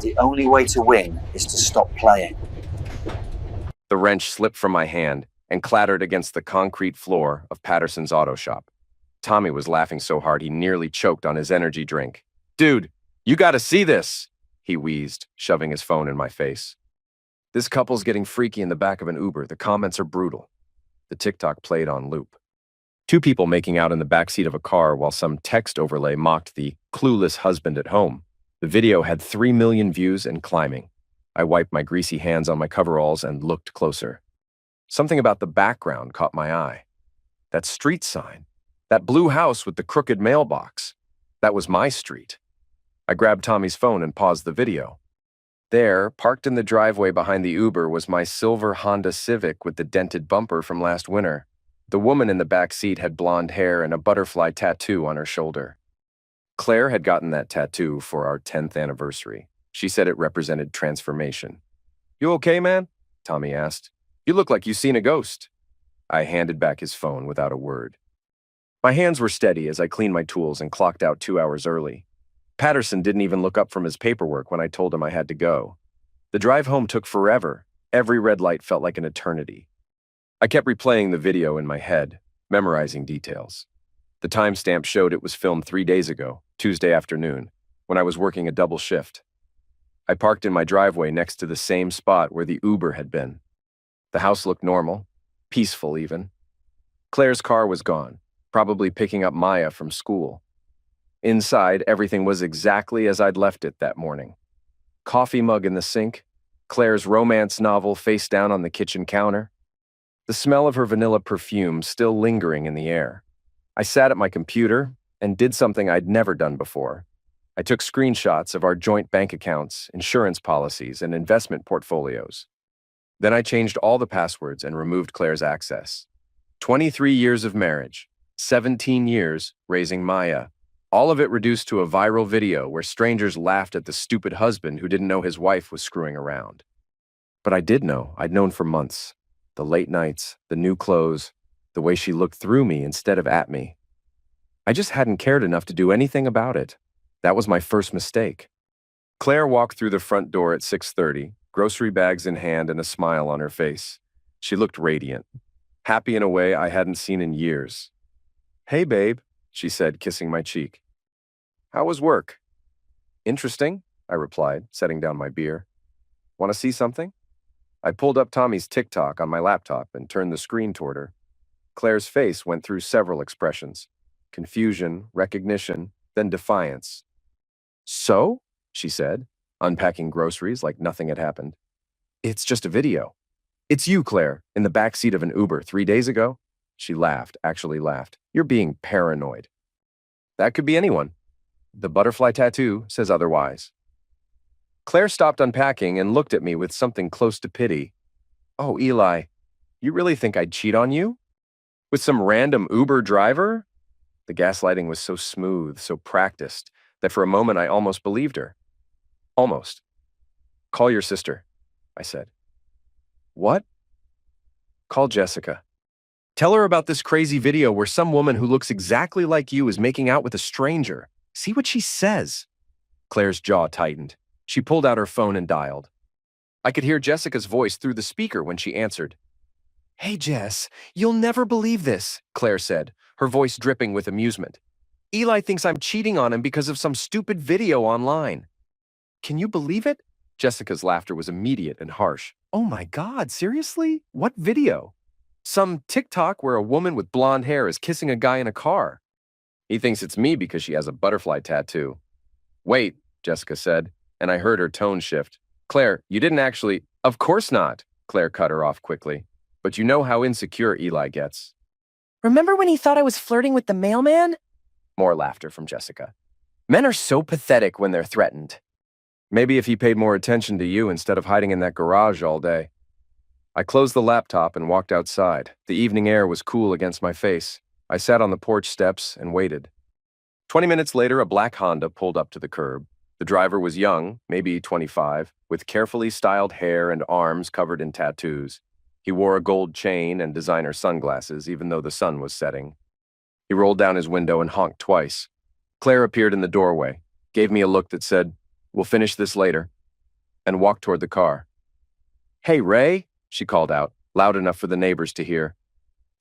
The only way to win is to stop playing. The wrench slipped from my hand and clattered against the concrete floor of Patterson's auto shop. Tommy was laughing so hard he nearly choked on his energy drink. "Dude, you gotta see this," he wheezed, shoving his phone in my face. "This couple's getting freaky in the back of an Uber. The comments are brutal." The TikTok played on loop. Two people making out in the backseat of a car while some text overlay mocked the clueless husband at home. The video had 3 million views and climbing. I wiped my greasy hands on my coveralls and looked closer. Something about the background caught my eye. That street sign. That blue house with the crooked mailbox. That was my street. I grabbed Tommy's phone and paused the video. There, parked in the driveway behind the Uber, was my silver Honda Civic with the dented bumper from last winter. The woman in the back seat had blonde hair and a butterfly tattoo on her shoulder. Claire had gotten that tattoo for our 10th anniversary. She said it represented transformation. "You okay, man?" Tommy asked. "You look like you've seen a ghost." I handed back his phone without a word. My hands were steady as I cleaned my tools and clocked out 2 hours early. Patterson didn't even look up from his paperwork when I told him I had to go. The drive home took forever. Every red light felt like an eternity. I kept replaying the video in my head, memorizing details. The timestamp showed it was filmed 3 days ago, Tuesday afternoon, when I was working a double shift. I parked in my driveway next to the same spot where the Uber had been. The house looked normal, peaceful even. Claire's car was gone, probably picking up Maya from school. Inside, everything was exactly as I'd left it that morning. Coffee mug in the sink, Claire's romance novel face down on the kitchen counter, the smell of her vanilla perfume still lingering in the air. I sat at my computer and did something I'd never done before. I took screenshots of our joint bank accounts, insurance policies, and investment portfolios. Then I changed all the passwords and removed Claire's access. 23 years of marriage, 17 years raising Maya. All of it reduced to a viral video where strangers laughed at the stupid husband who didn't know his wife was screwing around. But I did know. I'd known for months. The late nights, the new clothes, the way she looked through me instead of at me. I just hadn't cared enough to do anything about it. That was my first mistake. Claire walked through the front door at 6:30, grocery bags in hand and a smile on her face. She looked radiant, happy in a way I hadn't seen in years. "Hey, babe," she said, kissing my cheek. "How was work?" "Interesting," I replied, setting down my beer. "Want to see something?" I pulled up Tommy's TikTok on my laptop and turned the screen toward her. Claire's face went through several expressions: confusion, recognition, then defiance. "So?" she said, unpacking groceries like nothing had happened. "It's just a video." "It's you, Claire, in the backseat of an Uber 3 days ago?" She laughed, actually laughed. "You're being paranoid." "That could be anyone. The butterfly tattoo says otherwise." Claire stopped unpacking and looked at me with something close to pity. "Oh, Eli, you really think I'd cheat on you? With some random Uber driver?" The gaslighting was so smooth, so practiced, that for a moment I almost believed her. Almost. "Call your sister," I said. "What?" "Call Jessica. Tell her about this crazy video where some woman who looks exactly like you is making out with a stranger. See what she says." Claire's jaw tightened. She pulled out her phone and dialed. I could hear Jessica's voice through the speaker when she answered. "Hey, Jess, you'll never believe this," Claire said, her voice dripping with amusement. "Eli thinks I'm cheating on him because of some stupid video online." "Can you believe it?" Jessica's laughter was immediate and harsh. "Oh my God, seriously? What video?" "Some TikTok where a woman with blonde hair is kissing a guy in a car. He thinks it's me because she has a butterfly tattoo." "Wait," Jessica said, and I heard her tone shift. "Claire, you didn't actually—" "Of course not," Claire cut her off quickly. "But you know how insecure Eli gets." "Remember when he thought I was flirting with the mailman?" More laughter from Jessica. "Men are so pathetic when they're threatened." "Maybe if he paid more attention to you instead of hiding in that garage all day." I closed the laptop and walked outside. The evening air was cool against my face. I sat on the porch steps and waited. 20 minutes later, a black Honda pulled up to the curb. The driver was young, maybe 25, with carefully styled hair and arms covered in tattoos. He wore a gold chain and designer sunglasses, even though the sun was setting. He rolled down his window and honked twice. Claire appeared in the doorway, gave me a look that said, "We'll finish this later." and walked toward the car. "Hey, Ray," she called out, loud enough for the neighbors to hear.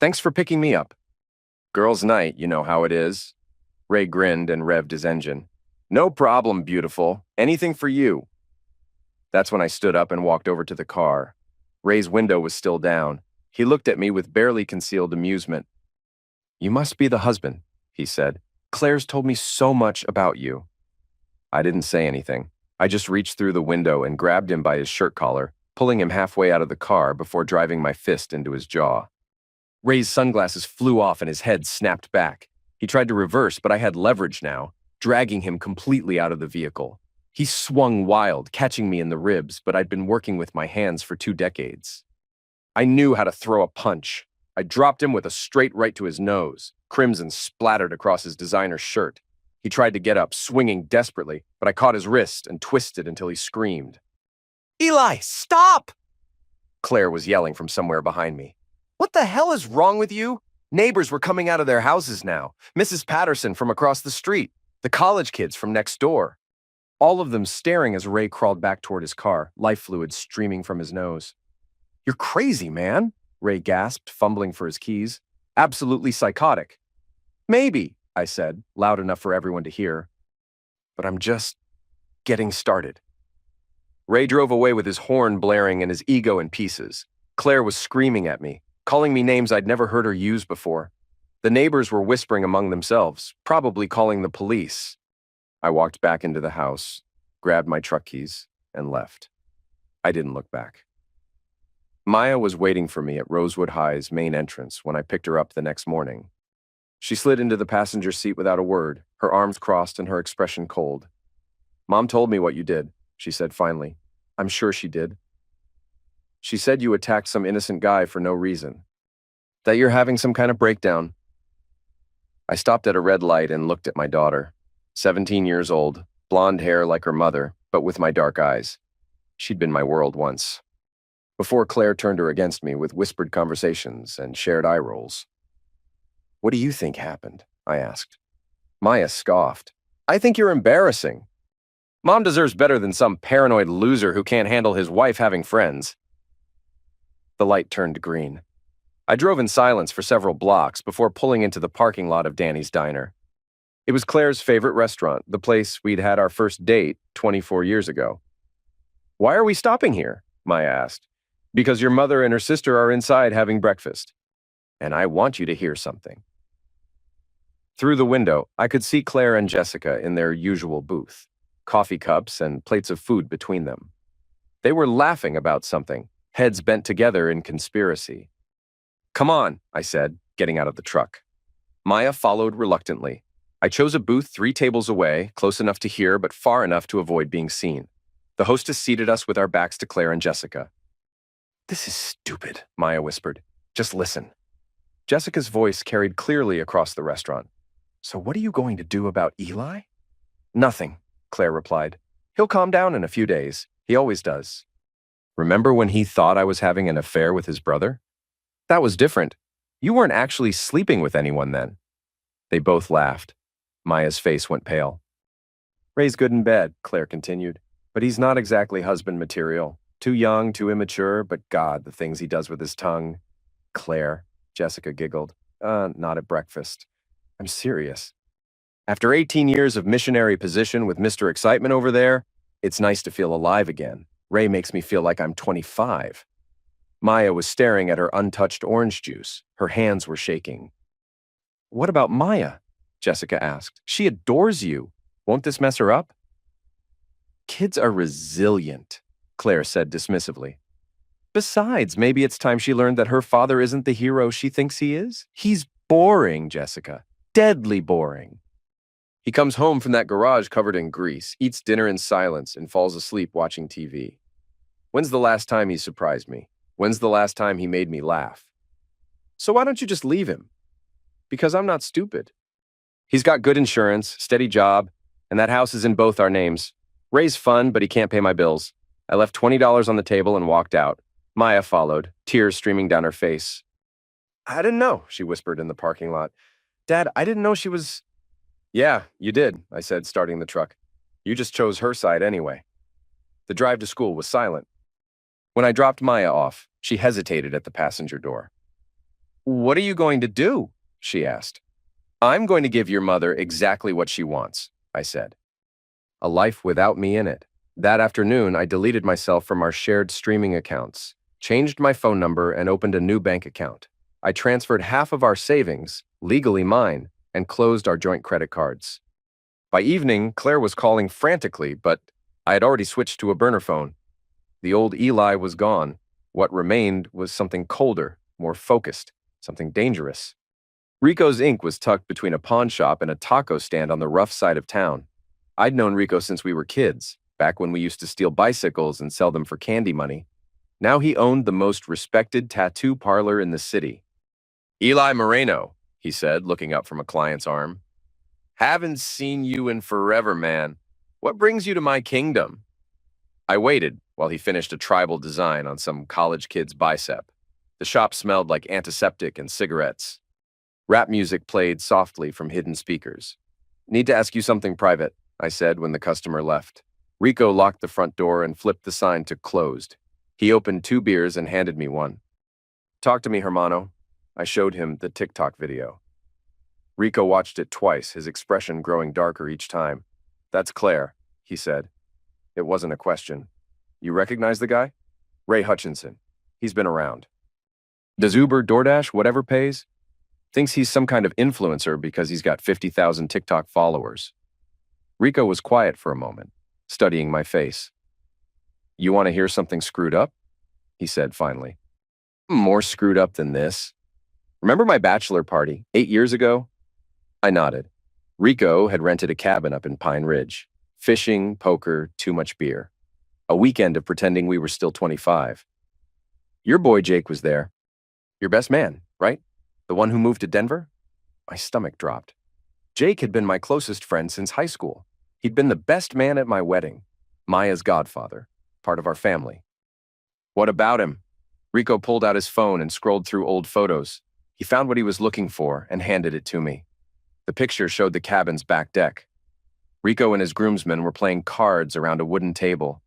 "Thanks for picking me up." "Girls' night, you know how it is." Ray grinned and revved his engine. "No problem, beautiful. Anything for you." That's when I stood up and walked over to the car. Ray's window was still down. He looked at me with barely concealed amusement. "You must be the husband," he said. "Claire's told me so much about you." I didn't say anything. I just reached through the window and grabbed him by his shirt collar, pulling him halfway out of the car before driving my fist into his jaw. Ray's sunglasses flew off and his head snapped back. He tried to reverse, but I had leverage now, dragging him completely out of the vehicle. He swung wild, catching me in the ribs, but I'd been working with my hands for 2 decades. I knew how to throw a punch. I dropped him with a straight right to his nose. Crimson splattered across his designer shirt. He tried to get up, swinging desperately, but I caught his wrist and twisted until he screamed. "Eli, stop!" Claire was yelling from somewhere behind me. "What the hell is wrong with you?" Neighbors were coming out of their houses now. Mrs. Patterson from across the street, the college kids from next door. All of them staring as Ray crawled back toward his car, life fluid streaming from his nose. "You're crazy, man," Ray gasped, fumbling for his keys. "Absolutely psychotic." "Maybe," I said, loud enough for everyone to hear. "But I'm just getting started." Ray drove away with his horn blaring and his ego in pieces. Claire was screaming at me, calling me names I'd never heard her use before. The neighbors were whispering among themselves, probably calling the police. I walked back into the house, grabbed my truck keys, and left. I didn't look back. Maya was waiting for me at Rosewood High's main entrance when I picked her up the next morning. She slid into the passenger seat without a word, her arms crossed and her expression cold. "Mom told me what you did," she said finally. "I'm sure she did. She said you attacked some innocent guy for no reason. That you're having some kind of breakdown." I stopped at a red light and looked at my daughter. 17 years old, blonde hair like her mother, but with my dark eyes. She'd been my world once. Before Claire turned her against me with whispered conversations and shared eye rolls. "What do you think happened?" I asked. Maya scoffed. "I think you're embarrassing. Mom deserves better than some paranoid loser who can't handle his wife having friends." The light turned green. I drove in silence for several blocks before pulling into the parking lot of Danny's Diner. It was Claire's favorite restaurant, the place we'd had our first date 24 years ago. "Why are we stopping here?" Maya asked. "Because your mother and her sister are inside having breakfast. And I want you to hear something." Through the window, I could see Claire and Jessica in their usual booth, coffee cups and plates of food between them. They were laughing about something, heads bent together in conspiracy. "Come on," I said, getting out of the truck. Maya followed reluctantly. I chose a booth 3 tables away, close enough to hear but far enough to avoid being seen. The hostess seated us with our backs to Claire and Jessica. "This is stupid," Maya whispered. "Just listen." Jessica's voice carried clearly across the restaurant. "So what are you going to do about Eli?" "Nothing," Claire replied. "He'll calm down in a few days. He always does." "Remember when he thought I was having an affair with his brother? That was different. You weren't actually sleeping with anyone then." They both laughed. Maya's face went pale. "Ray's good in bed," Claire continued, "but he's not exactly husband material. Too young, too immature, but God, the things he does with his tongue." "Claire," Jessica giggled. Not at breakfast. I'm serious. After 18 years of missionary position with Mr. Excitement over there, it's nice to feel alive again. Ray makes me feel like I'm 25. Maya was staring at her untouched orange juice. Her hands were shaking. "What about Maya?" Jessica asked. "She adores you. Won't this mess her up?" "Kids are resilient," Claire said dismissively. "Besides, maybe it's time she learned that her father isn't the hero she thinks he is. He's boring, Jessica. Deadly boring. He comes home from that garage covered in grease, eats dinner in silence, and falls asleep watching TV. When's the last time he surprised me? When's the last time he made me laugh? So why don't you just leave him? Because I'm not stupid. He's got good insurance, steady job, and that house is in both our names. Ray's fun, but he can't pay my bills. I left $20 on the table and walked out. Maya followed, tears streaming down her face. "I didn't know," she whispered in the parking lot. "Dad, I didn't know she was—" "Yeah, you did," I said, starting the truck. "You just chose her side anyway." The drive to school was silent. When I dropped Maya off, she hesitated at the passenger door. "What are you going to do?" she asked. "I'm going to give your mother exactly what she wants," I said. A life without me in it. That afternoon, I deleted myself from our shared streaming accounts, changed my phone number, and opened a new bank account. I transferred half of our savings, legally mine, and closed our joint credit cards. By evening, Claire was calling frantically, but I had already switched to a burner phone. The old Eli was gone. What remained was something colder, more focused, something dangerous. Rico's ink was tucked between a pawn shop and a taco stand on the rough side of town. I'd known Rico since we were kids, back when we used to steal bicycles and sell them for candy money. Now he owned the most respected tattoo parlor in the city. "Eli Moreno," he said, looking up from a client's arm. "Haven't seen you in forever, man. What brings you to my kingdom?" I waited while he finished a tribal design on some college kid's bicep. The shop smelled like antiseptic and cigarettes. Rap music played softly from hidden speakers. "Need to ask you something private," I said when the customer left. Rico locked the front door and flipped the sign to closed. He opened 2 beers and handed me one. "Talk to me, Hermano." I showed him the TikTok video. Rico watched it twice, his expression growing darker each time. "That's Claire," he said. It wasn't a question. "You recognize the guy?" "Ray Hutchinson. He's been around. Does Uber, DoorDash, whatever pays? Thinks he's some kind of influencer because he's got 50,000 TikTok followers." Rico was quiet for a moment, studying my face. "You want to hear something screwed up?" he said finally. "More screwed up than this. Remember my bachelor party 8 years ago?" I nodded. Rico had rented a cabin up in Pine Ridge. Fishing, poker, too much beer. A weekend of pretending we were still 25. "Your boy Jake was there. Your best man, right? The one who moved to Denver?" My stomach dropped. Jake had been my closest friend since high school. He'd been the best man at my wedding. Maya's godfather, part of our family. "What about him?" Rico pulled out his phone and scrolled through old photos. He found what he was looking for and handed it to me. The picture showed the cabin's back deck. Rico and his groomsmen were playing cards around a wooden table.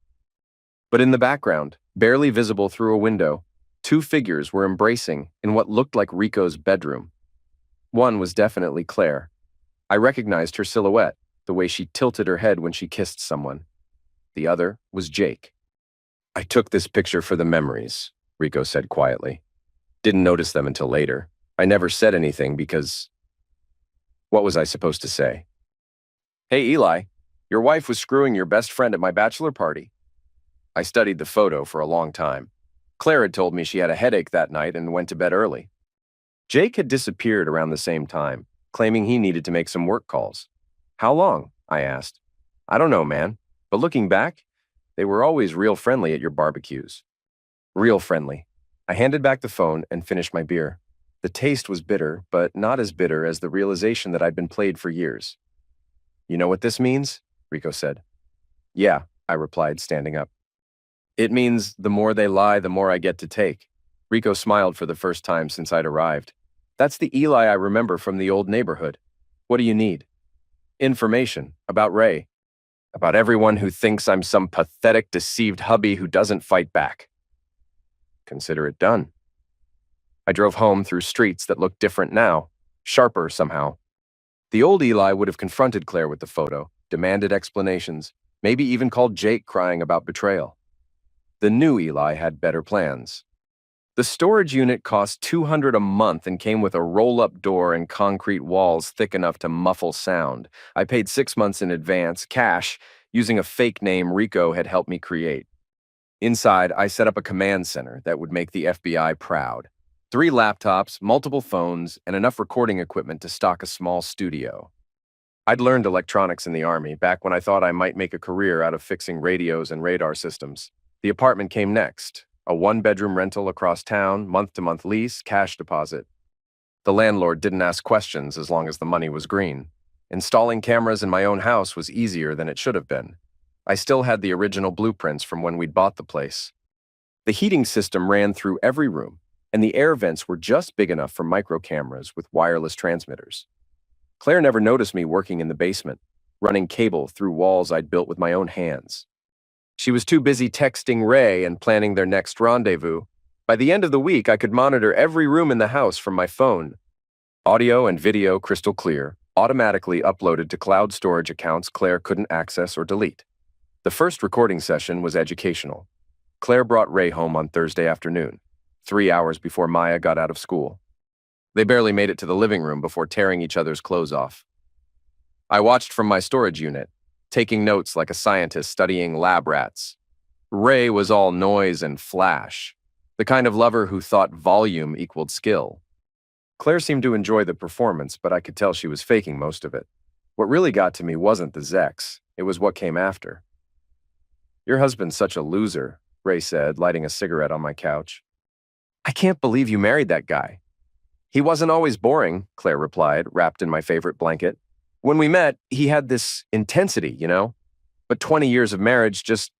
But in the background, barely visible through a window, 2 figures were embracing in what looked like Rico's bedroom. One was definitely Claire. I recognized her silhouette, the way she tilted her head when she kissed someone. The other was Jake. "I took this picture for the memories," Rico said quietly. "Didn't notice them until later. I never said anything because..." What was I supposed to say? "Hey, Eli, your wife was screwing your best friend at my bachelor party." I studied the photo for a long time. Claire had told me she had a headache that night and went to bed early. Jake had disappeared around the same time, claiming he needed to make some work calls. "How long?" I asked. "I don't know, man. But looking back, they were always real friendly at your barbecues." Real friendly. I handed back the phone and finished my beer. The taste was bitter, but not as bitter as the realization that I'd been played for years. "You know what this means?" Rico said. "Yeah," I replied, standing up. "It means the more they lie, the more I get to take." Rico smiled for the first time since I'd arrived. "That's the Eli I remember from the old neighborhood. What do you need?" "Information about Ray. About everyone who thinks I'm some pathetic, deceived hubby who doesn't fight back." "Consider it done." I drove home through streets that looked different now, sharper somehow. The old Eli would have confronted Claire with the photo, demanded explanations, maybe even called Jake crying about betrayal. The new Eli had better plans. The storage unit cost $200 a month and came with a roll-up door and concrete walls thick enough to muffle sound. I paid 6 months in advance, cash, using a fake name Rico had helped me create. Inside, I set up a command center that would make the FBI proud. 3 laptops, multiple phones, and enough recording equipment to stock a small studio. I'd learned electronics in the Army back when I thought I might make a career out of fixing radios and radar systems. The apartment came next, a 1-bedroom rental across town, month-to-month lease, cash deposit. The landlord didn't ask questions as long as the money was green. Installing cameras in my own house was easier than it should have been. I still had the original blueprints from when we'd bought the place. The heating system ran through every room, and the air vents were just big enough for micro cameras with wireless transmitters. Claire never noticed me working in the basement, running cable through walls I'd built with my own hands. She was too busy texting Ray and planning their next rendezvous. By the end of the week, I could monitor every room in the house from my phone. Audio and video crystal clear, automatically uploaded to cloud storage accounts Claire couldn't access or delete. The first recording session was educational. Claire brought Ray home on Thursday afternoon, 3 hours before Maya got out of school. They barely made it to the living room before tearing each other's clothes off. I watched from my storage unit, taking notes like a scientist studying lab rats. Ray was all noise and flash, the kind of lover who thought volume equaled skill. Claire seemed to enjoy the performance, but I could tell she was faking most of it. What really got to me wasn't the sex, it was what came after. "Your husband's such a loser," Ray said, lighting a cigarette on my couch. "I can't believe you married that guy." "He wasn't always boring," Claire replied, wrapped in my favorite blanket. "When we met, he had this intensity, you know? But 20 years of marriage just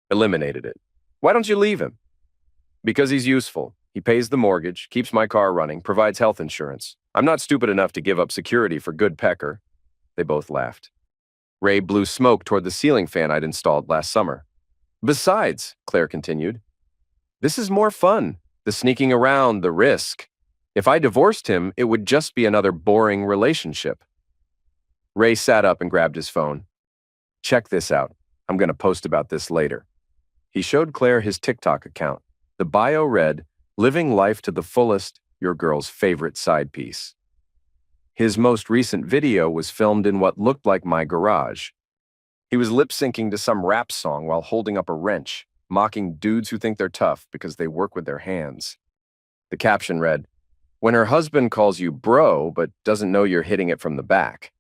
eliminated it. Why don't you leave him?" "Because he's useful. He pays the mortgage, keeps my car running, provides health insurance. I'm not stupid enough to give up security for good pecker." They both laughed. Ray blew smoke toward the ceiling fan I'd installed last summer. "Besides," Claire continued, "this is more fun, the sneaking around, the risk. If I divorced him, it would just be another boring relationship." Ray sat up and grabbed his phone. "Check this out. I'm going to post about this later." He showed Claire his TikTok account. The bio read, "Living life to the fullest, your girl's favorite side piece." His most recent video was filmed in what looked like my garage. He was lip-syncing to some rap song while holding up a wrench, mocking dudes who think they're tough because they work with their hands. The caption read, "When her husband calls you bro but doesn't know you're hitting it from the back."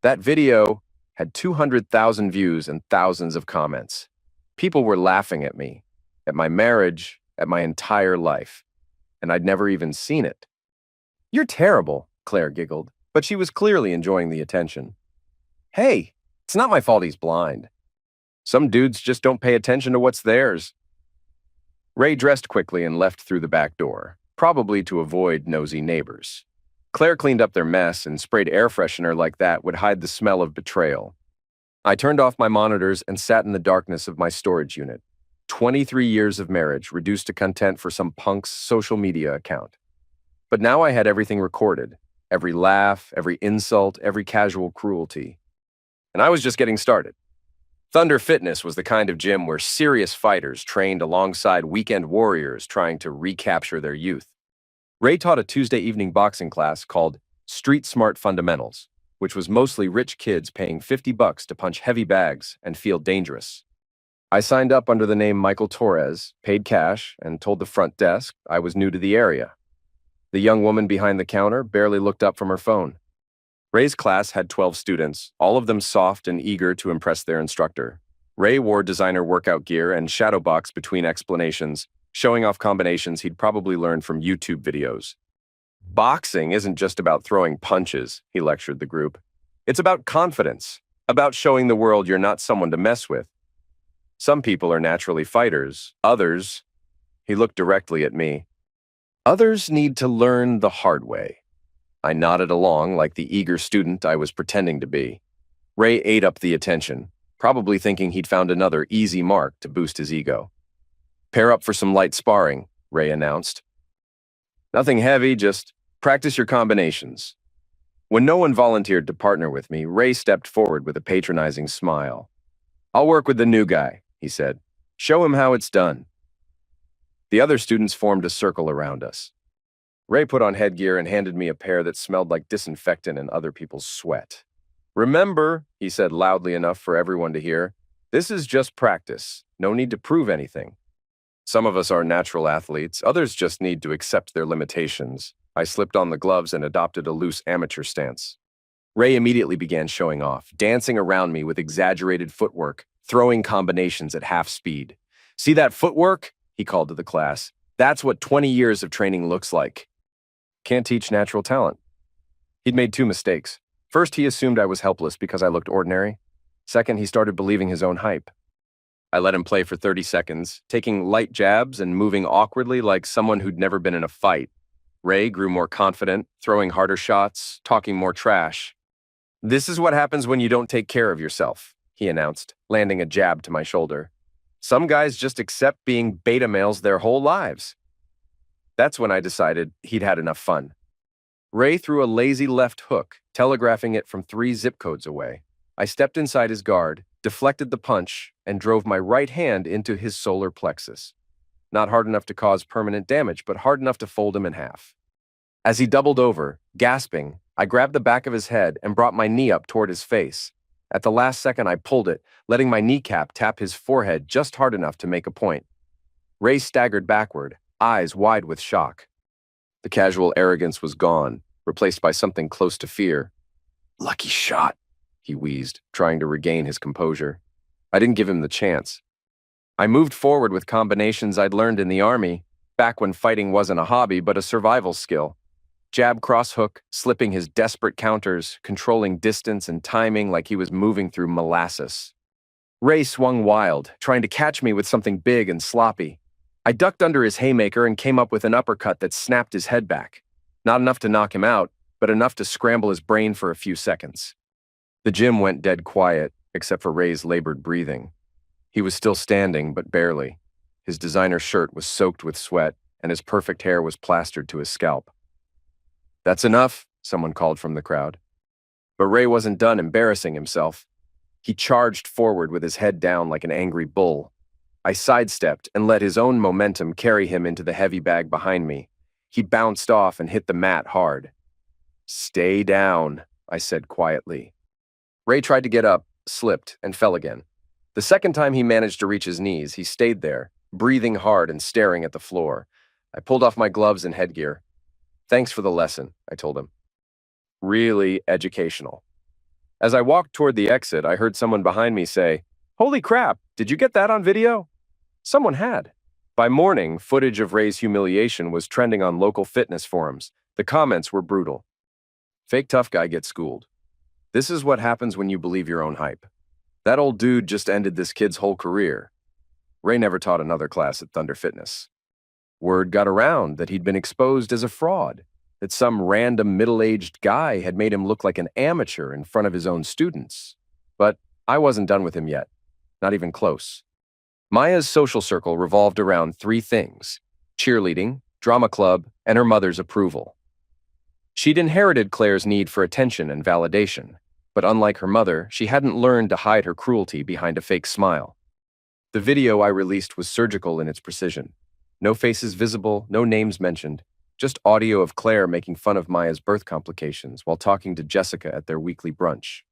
That video had 200,000 views and thousands of comments. People were laughing at me, at my marriage, at my entire life, and I'd never even seen it. "You're terrible," Claire giggled, but she was clearly enjoying the attention. "Hey, it's not my fault he's blind. Some dudes just don't pay attention to what's theirs." Ray dressed quickly and left through the back door, probably to avoid nosy neighbors. Claire cleaned up their mess and sprayed air freshener like that would hide the smell of betrayal. I turned off my monitors and sat in the darkness of my storage unit. 23 years of marriage reduced to content for some punk's social media account. But now I had everything recorded, every laugh, every insult, every casual cruelty. And I was just getting started. Thunder Fitness was the kind of gym where serious fighters trained alongside weekend warriors trying to recapture their youth. Ray taught a Tuesday evening boxing class called Street Smart Fundamentals, which was mostly rich kids paying $50 to punch heavy bags and feel dangerous. I signed up under the name Michael Torres, paid cash, and told the front desk I was new to the area. The young woman behind the counter barely looked up from her phone. Ray's class had 12 students, all of them soft and eager to impress their instructor. Ray wore designer workout gear and shadowbox between explanations, showing off combinations he'd probably learned from YouTube videos. "Boxing isn't just about throwing punches," he lectured the group. "It's about confidence, about showing the world you're not someone to mess with. Some people are naturally fighters, others," he looked directly at me, "others need to learn the hard way." I nodded along like the eager student I was pretending to be. Ray ate up the attention, probably thinking he'd found another easy mark to boost his ego. "Pair up for some light sparring," Ray announced. "Nothing heavy, just practice your combinations." When no one volunteered to partner with me, Ray stepped forward with a patronizing smile. "I'll work with the new guy," he said. "Show him how it's done." The other students formed a circle around us. Ray put on headgear and handed me a pair that smelled like disinfectant and other people's sweat. "Remember," he said loudly enough for everyone to hear, "this is just practice. No need to prove anything. Some of us are natural athletes, others just need to accept their limitations." I slipped on the gloves and adopted a loose amateur stance. Ray immediately began showing off, dancing around me with exaggerated footwork, throwing combinations at half speed. "See that footwork?" he called to the class. "That's what 20 years of training looks like." Can't teach natural talent. He'd made 2 mistakes. First, he assumed I was helpless because I looked ordinary. Second, he started believing his own hype. I let him play for 30 seconds, taking light jabs and moving awkwardly like someone who'd never been in a fight. Ray grew more confident, throwing harder shots, talking more trash. "This is what happens when you don't take care of yourself," he announced, landing a jab to my shoulder. Some guys just accept being beta males their whole lives. That's when I decided he'd had enough fun. Ray threw a lazy left hook, telegraphing it from 3 zip codes away. I stepped inside his guard, deflected the punch, and drove my right hand into his solar plexus. Not hard enough to cause permanent damage, but hard enough to fold him in half. As he doubled over, gasping, I grabbed the back of his head and brought my knee up toward his face. At the last second, I pulled it, letting my kneecap tap his forehead just hard enough to make a point. Ray staggered backward, eyes wide with shock. The casual arrogance was gone, replaced by something close to fear. "Lucky shot," he wheezed, trying to regain his composure. I didn't give him the chance. I moved forward with combinations I'd learned in the Army, back when fighting wasn't a hobby but a survival skill. Jab, cross hook, slipping his desperate counters, controlling distance and timing like he was moving through molasses. Ray swung wild, trying to catch me with something big and sloppy. I ducked under his haymaker and came up with an uppercut that snapped his head back. Not enough to knock him out, but enough to scramble his brain for a few seconds. The gym went dead quiet, except for Ray's labored breathing. He was still standing, but barely. His designer shirt was soaked with sweat, and his perfect hair was plastered to his scalp. "That's enough," someone called from the crowd. But Ray wasn't done embarrassing himself. He charged forward with his head down like an angry bull. I sidestepped and let his own momentum carry him into the heavy bag behind me. He bounced off and hit the mat hard. "Stay down," I said quietly. Ray tried to get up, slipped, and fell again. The second time he managed to reach his knees, he stayed there, breathing hard and staring at the floor. I pulled off my gloves and headgear. "Thanks for the lesson," I told him. Really educational. As I walked toward the exit, I heard someone behind me say, "Holy crap, did you get that on video?" Someone had. By morning, footage of Ray's humiliation was trending on local fitness forums. The comments were brutal. "Fake tough guy gets schooled. This is what happens when you believe your own hype. That old dude just ended this kid's whole career. Ray never taught another class at Thunder Fitness." Word got around that he'd been exposed as a fraud, that some random middle-aged guy had made him look like an amateur in front of his own students. But I wasn't done with him yet, not even close. Maya's social circle revolved around 3 things: cheerleading, drama club, and her mother's approval. She'd inherited Claire's need for attention and validation, but unlike her mother, she hadn't learned to hide her cruelty behind a fake smile. The video I released was surgical in its precision. No faces visible, no names mentioned, just audio of Claire making fun of Maya's birth complications while talking to Jessica at their weekly brunch.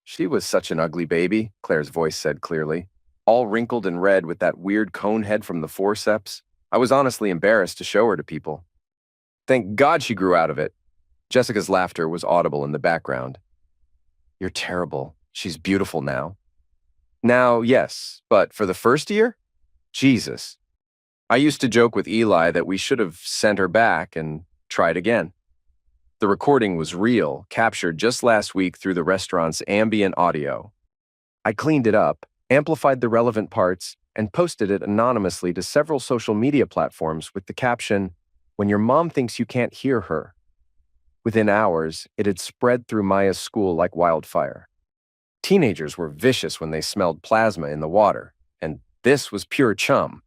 "She was such an ugly baby," Claire's voice said clearly. "All wrinkled and red with that weird cone head from the forceps. I was honestly embarrassed to show her to people. Thank God she grew out of it." Jessica's laughter was audible in the background. "You're terrible. She's beautiful now." "Now, yes, but for the first year? Jesus." I used to joke with Eli that we should have sent her back and tried again. The recording was real, captured just last week through the restaurant's ambient audio. I cleaned it up, amplified the relevant parts, and posted it anonymously to several social media platforms with the caption, "When your mom thinks you can't hear her." Within hours, it had spread through Maya's school like wildfire. Teenagers were vicious when they smelled plasma in the water, and this was pure chum.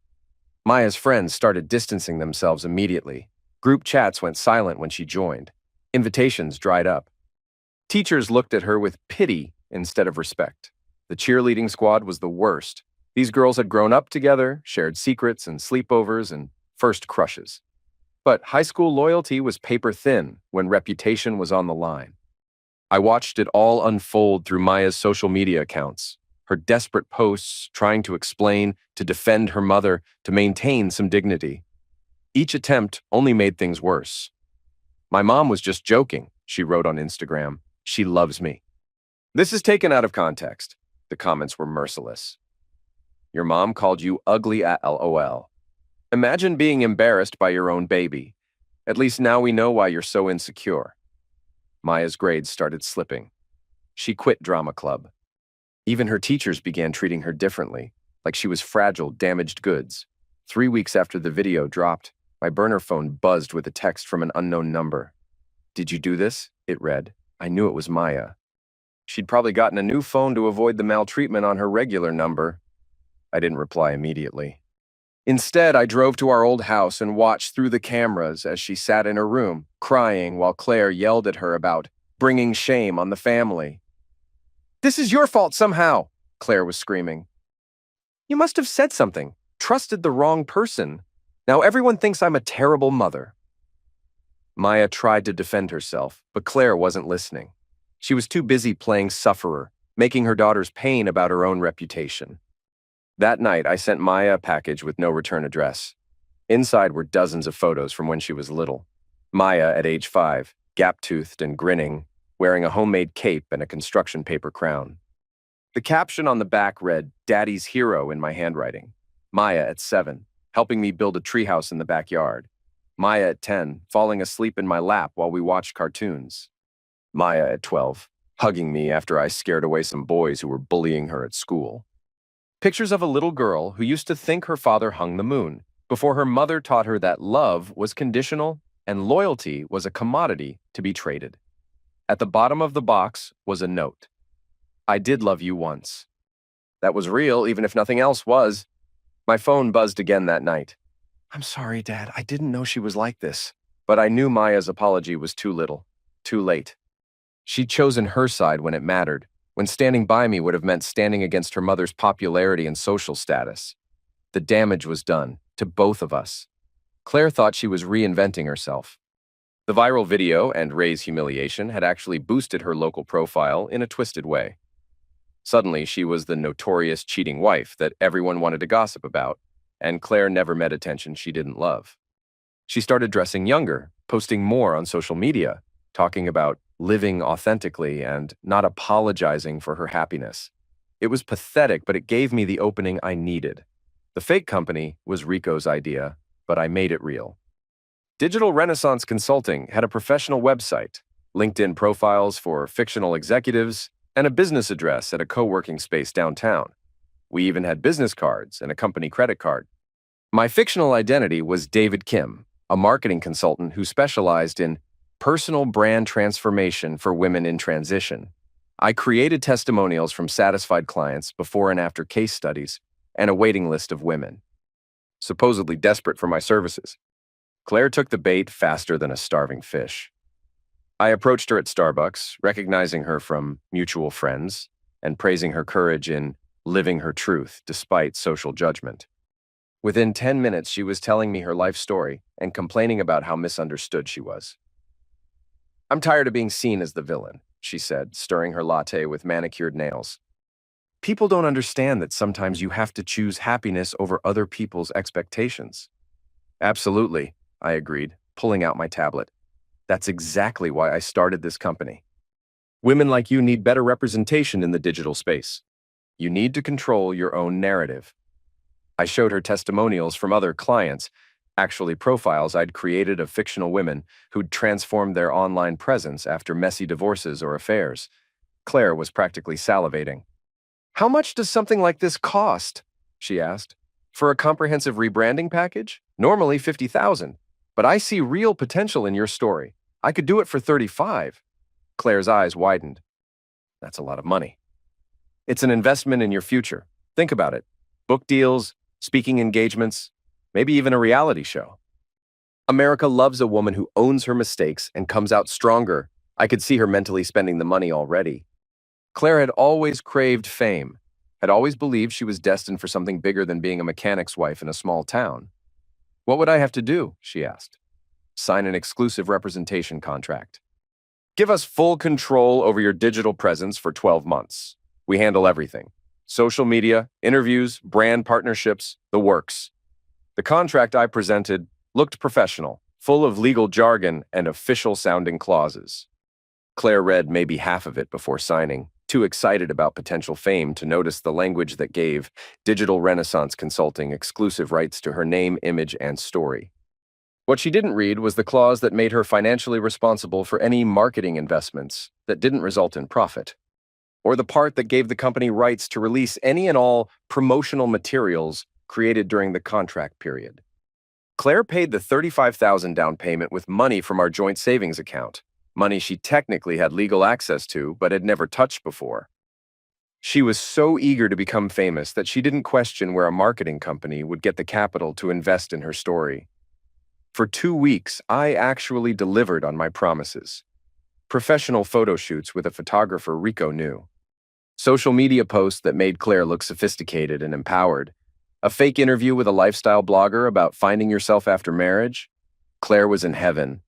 Maya's friends started distancing themselves immediately. Group chats went silent when she joined. Invitations dried up. Teachers looked at her with pity instead of respect. The cheerleading squad was the worst. These girls had grown up together, shared secrets and sleepovers and first crushes. But high school loyalty was paper thin when reputation was on the line. I watched it all unfold through Maya's social media accounts. Her desperate posts trying to explain, to defend her mother, to maintain some dignity. Each attempt only made things worse. "My mom was just joking," she wrote on Instagram. "She loves me." This is taken out of context. The comments were merciless. "Your mom called you ugly at LOL. Imagine being embarrassed by your own baby. At least now we know why you're so insecure." Maya's grades started slipping. She quit drama club. Even her teachers began treating her differently, like she was fragile, damaged goods. 3 weeks after the video dropped, my burner phone buzzed with a text from an unknown number. "Did you do this?" it read. I knew it was Maya. She'd probably gotten a new phone to avoid the maltreatment on her regular number. I didn't reply immediately. Instead, I drove to our old house and watched through the cameras as she sat in her room, crying while Claire yelled at her about bringing shame on the family. "This is your fault somehow," Claire was screaming. "You must have said something, trusted the wrong person. Now everyone thinks I'm a terrible mother." Maya tried to defend herself, but Claire wasn't listening. She was too busy playing sufferer, making her daughter's pain about her own reputation. That night, I sent Maya a package with no return address. Inside were dozens of photos from when she was little. Maya at age 5, gap-toothed and grinning, wearing a homemade cape and a construction paper crown. The caption on the back read, "Daddy's hero," in my handwriting. Maya at 7, helping me build a treehouse in the backyard. Maya at 10, falling asleep in my lap while we watched cartoons. Maya at 12, hugging me after I scared away some boys who were bullying her at school. Pictures of a little girl who used to think her father hung the moon before her mother taught her that love was conditional and loyalty was a commodity to be traded. At the bottom of the box was a note. "I did love you once." That was real, even if nothing else was. My phone buzzed again that night. "I'm sorry, Dad. I didn't know she was like this." But I knew Maya's apology was too little, too late. She'd chosen her side when it mattered, when standing by me would have meant standing against her mother's popularity and social status. The damage was done, to both of us. Claire thought she was reinventing herself. The viral video and Ray's humiliation had actually boosted her local profile in a twisted way. Suddenly, she was the notorious cheating wife that everyone wanted to gossip about, and Claire never met attention she didn't love. She started dressing younger, posting more on social media, talking about living authentically and not apologizing for her happiness. It was pathetic, but it gave me the opening I needed. The fake company was Rico's idea, but I made it real. Digital Renaissance Consulting had a professional website, LinkedIn profiles for fictional executives, and a business address at a co-working space downtown. We even had business cards and a company credit card. My fictional identity was David Kim, a marketing consultant who specialized in personal brand transformation for women in transition. I created testimonials from satisfied clients, before and after case studies, and a waiting list of women, supposedly desperate for my services. Claire took the bait faster than a starving fish. I approached her at Starbucks, recognizing her from mutual friends and praising her courage in living her truth despite social judgment. Within 10 minutes, she was telling me her life story and complaining about how misunderstood she was. "I'm tired of being seen as the villain," she said, stirring her latte with manicured nails. "People don't understand that sometimes you have to choose happiness over other people's expectations." "Absolutely," I agreed, pulling out my tablet. "That's exactly why I started this company. Women like you need better representation in the digital space. You need to control your own narrative." I showed her testimonials from other clients, actually profiles I'd created of fictional women who'd transformed their online presence after messy divorces or affairs. Claire was practically salivating. "How much does something like this cost?" she asked. "For a comprehensive rebranding package? Normally $50,000. But I see real potential in your story. I could do it for 35. Claire's eyes widened. "That's a lot of money." "It's an investment in your future. Think about it. Book deals, speaking engagements, maybe even a reality show. America loves a woman who owns her mistakes and comes out stronger." I could see her mentally spending the money already. Claire had always craved fame, had always believed she was destined for something bigger than being a mechanic's wife in a small town. "What would I have to do?" she asked. "Sign an exclusive representation contract. Give us full control over your digital presence for 12 months. We handle everything. Social media, interviews, brand partnerships, the works." The contract I presented looked professional, full of legal jargon and official-sounding clauses. Claire read maybe half of it before signing, too excited about potential fame to notice the language that gave Digital Renaissance Consulting exclusive rights to her name, image, and story. What she didn't read was the clause that made her financially responsible for any marketing investments that didn't result in profit, or the part that gave the company rights to release any and all promotional materials created during the contract period. Claire paid the $35,000 down payment with money from our joint savings account. money she technically had legal access to but had never touched before. She was so eager to become famous that she didn't question where a marketing company would get the capital to invest in her story. For 2 weeks, I actually delivered on my promises. Professional photo shoots with a photographer Rico knew. Social media posts that made Claire look sophisticated and empowered. A fake interview with a lifestyle blogger about finding yourself after marriage. Claire was in heaven.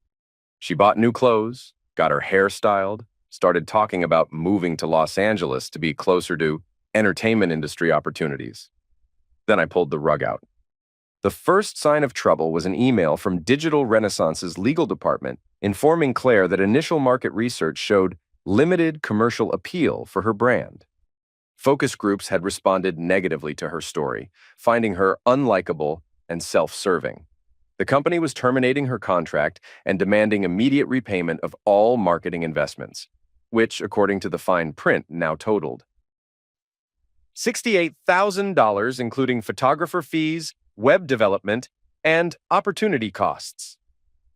She bought new clothes, got her hair styled, started talking about moving to Los Angeles to be closer to entertainment industry opportunities. Then I pulled the rug out. The first sign of trouble was an email from Digital Renaissance's legal department informing Claire that initial market research showed limited commercial appeal for her brand. Focus groups had responded negatively to her story, finding her unlikable and self-serving. The company was terminating her contract and demanding immediate repayment of all marketing investments, which, according to the fine print, now totaled $68,000, including photographer fees, web development, and opportunity costs.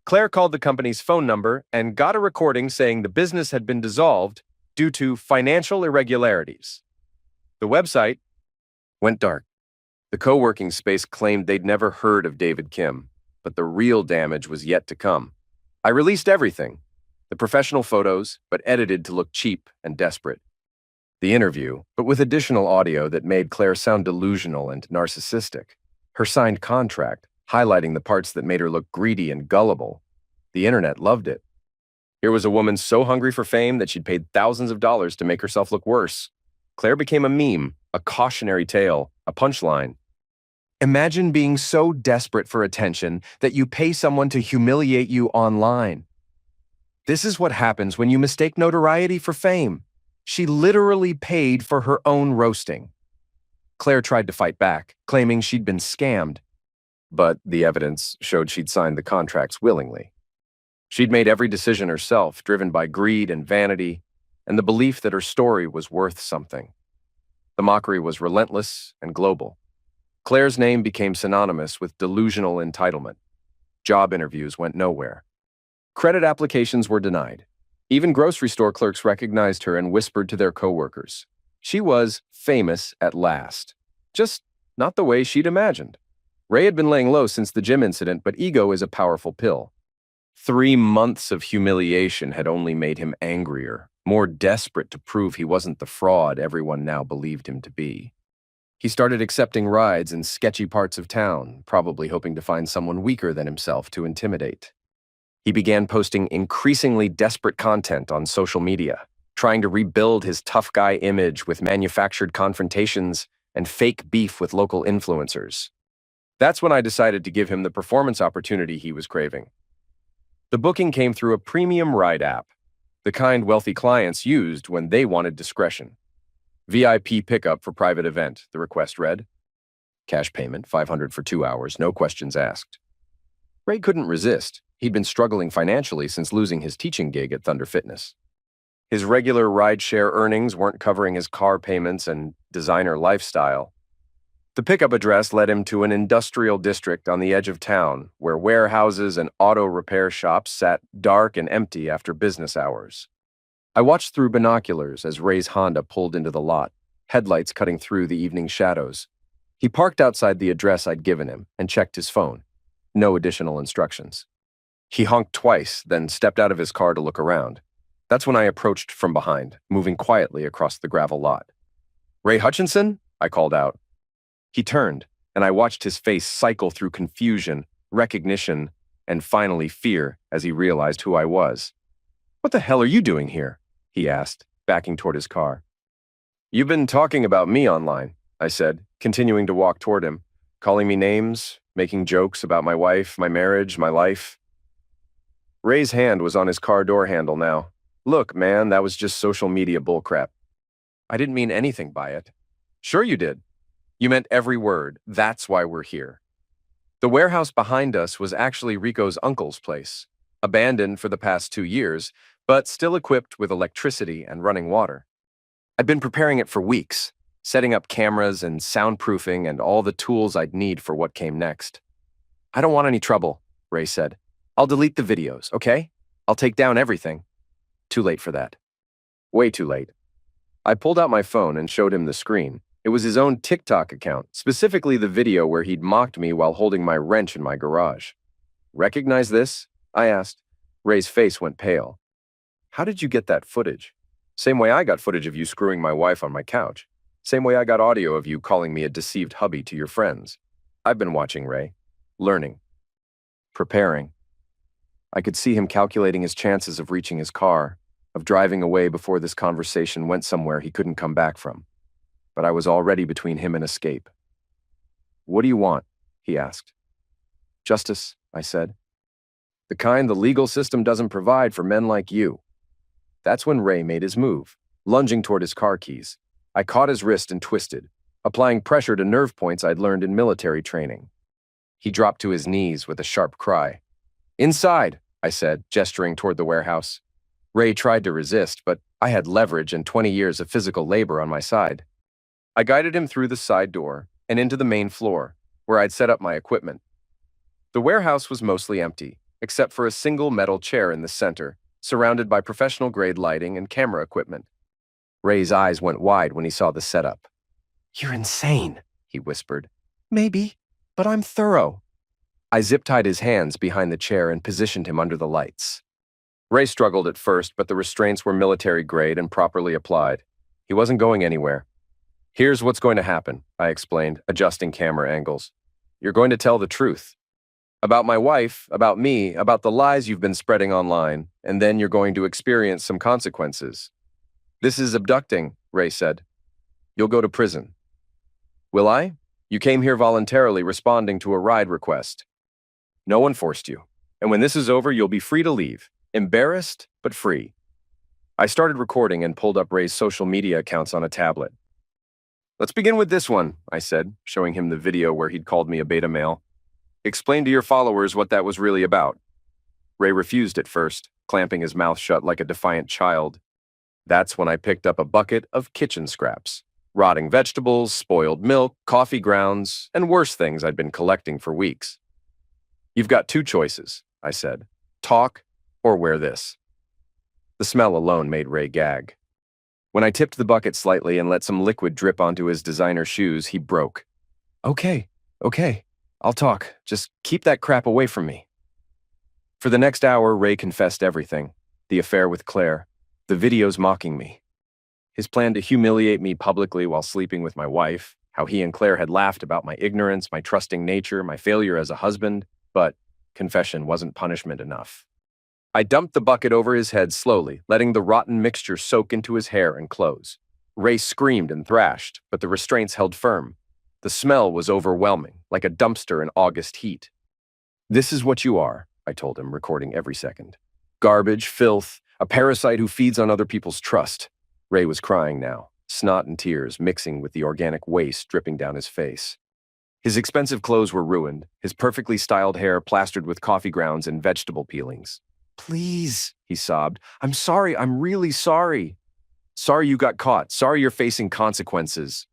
Claire called the company's phone number and got a recording saying the business had been dissolved due to financial irregularities. The website went dark. The co-working space claimed they'd never heard of David Kim, but the real damage was yet to come. I released everything, the professional photos, but edited to look cheap and desperate. The interview, but with additional audio that made Claire sound delusional and narcissistic. Her signed contract, highlighting the parts that made her look greedy and gullible. The internet loved it. Here was a woman so hungry for fame that she'd paid thousands of dollars to make herself look worse. Claire became a meme, a cautionary tale, a punchline. Imagine being so desperate for attention that you pay someone to humiliate you online. This is what happens when you mistake notoriety for fame. She literally paid for her own roasting. Claire tried to fight back, claiming she'd been scammed. But the evidence showed she'd signed the contracts willingly. She'd made every decision herself, driven by greed and vanity, and the belief that her story was worth something. The mockery was relentless and global. Claire's name became synonymous with delusional entitlement. Job interviews went nowhere. Credit applications were denied. Even grocery store clerks recognized her and whispered to their coworkers. She was famous at last. Just not the way she'd imagined. Ray had been laying low since the gym incident, but ego is a powerful pill. 3 months of humiliation had only made him angrier, more desperate to prove he wasn't the fraud everyone now believed him to be. He started accepting rides in sketchy parts of town, probably hoping to find someone weaker than himself to intimidate. He began posting increasingly desperate content on social media, trying to rebuild his tough guy image with manufactured confrontations and fake beef with local influencers. That's when I decided to give him the performance opportunity he was craving. The booking came through a premium ride app, the kind wealthy clients used when they wanted discretion. VIP pickup for private event, the request read. Cash payment, $500 for 2 hours, no questions asked. Ray couldn't resist. He'd been struggling financially since losing his teaching gig at Thunder Fitness. His regular rideshare earnings weren't covering his car payments and designer lifestyle. The pickup address led him to an industrial district on the edge of town, where warehouses and auto repair shops sat dark and empty after business hours. I watched through binoculars as Ray's Honda pulled into the lot, headlights cutting through the evening shadows. He parked outside the address I'd given him and checked his phone. No additional instructions. He honked twice, then stepped out of his car to look around. That's when I approached from behind, moving quietly across the gravel lot. "Ray Hutchinson?" I called out. He turned, and I watched his face cycle through confusion, recognition, and finally fear as he realized who I was. "What the hell are you doing here?" he asked, backing toward his car. "You've been talking about me online," I said, continuing to walk toward him, calling me names, making jokes about my wife, my marriage, my life. Ray's hand was on his car door handle now. "Look, man, that was just social media bullcrap. I didn't mean anything by it." "Sure you did. You meant every word. That's why we're here." The warehouse behind us was actually Rico's uncle's place, abandoned for the past 2 years, but still equipped with electricity and running water. I'd been preparing it for weeks, setting up cameras and soundproofing and all the tools I'd need for what came next. "I don't want any trouble," Ray said. "I'll delete the videos, okay? I'll take down everything." Too late for that. Way too late. I pulled out my phone and showed him the screen. It was his own TikTok account, specifically the video where he'd mocked me while holding my wrench in my garage. Recognize this? I asked. Ray's face went pale. How did you get that footage? Same way I got footage of you screwing my wife on my couch. Same way I got audio of you calling me a deceived hubby to your friends. I've been watching Ray. Learning. Preparing. I could see him calculating his chances of reaching his car, of driving away before this conversation went somewhere he couldn't come back from. But I was already between him and escape. What do you want? He asked. Justice, I said. The kind the legal system doesn't provide for men like you. That's when Ray made his move, lunging toward his car keys. I caught his wrist and twisted, applying pressure to nerve points I'd learned in military training. He dropped to his knees with a sharp cry. Inside, I said, gesturing toward the warehouse. Ray tried to resist, but I had leverage and 20 years of physical labor on my side. I guided him through the side door and into the main floor, where I'd set up my equipment. The warehouse was mostly empty, except for a single metal chair in the center, surrounded by professional-grade lighting and camera equipment. Ray's eyes went wide when he saw the setup. You're insane, he whispered. Maybe, but I'm thorough. I zip-tied his hands behind the chair and positioned him under the lights. Ray struggled at first, but the restraints were military-grade and properly applied. He wasn't going anywhere. Here's what's going to happen, I explained, adjusting camera angles. You're going to tell the truth. About my wife, about me, about the lies you've been spreading online, and then you're going to experience some consequences. This is abducting, Ray said. You'll go to prison. Will I? You came here voluntarily responding to a ride request. No one forced you. And when this is over, you'll be free to leave. Embarrassed, but free. I started recording and pulled up Ray's social media accounts on a tablet. Let's begin with this one, I said, showing him the video where he'd called me a beta male. Explain to your followers what that was really about. Ray refused at first, clamping his mouth shut like a defiant child. That's when I picked up a bucket of kitchen scraps. Rotting vegetables, spoiled milk, coffee grounds, and worse things I'd been collecting for weeks. You've got two choices, I said. Talk or wear this. The smell alone made Ray gag. When I tipped the bucket slightly and let some liquid drip onto his designer shoes, he broke. Okay, I'll talk. Just keep that crap away from me. For the next hour, Ray confessed everything. The affair with Claire, the videos mocking me, his plan to humiliate me publicly while sleeping with my wife, how he and Claire had laughed about my ignorance, my trusting nature, my failure as a husband, but confession wasn't punishment enough. I dumped the bucket over his head slowly, letting the rotten mixture soak into his hair and clothes. Ray screamed and thrashed, but the restraints held firm. The smell was overwhelming, like a dumpster in August heat. This is what you are, I told him, recording every second. Garbage, filth, a parasite who feeds on other people's trust. Ray was crying now, snot and tears mixing with the organic waste dripping down his face. His expensive clothes were ruined, his perfectly styled hair plastered with coffee grounds and vegetable peelings. Please, he sobbed. I'm sorry, I'm really sorry. Sorry you got caught, sorry you're facing consequences.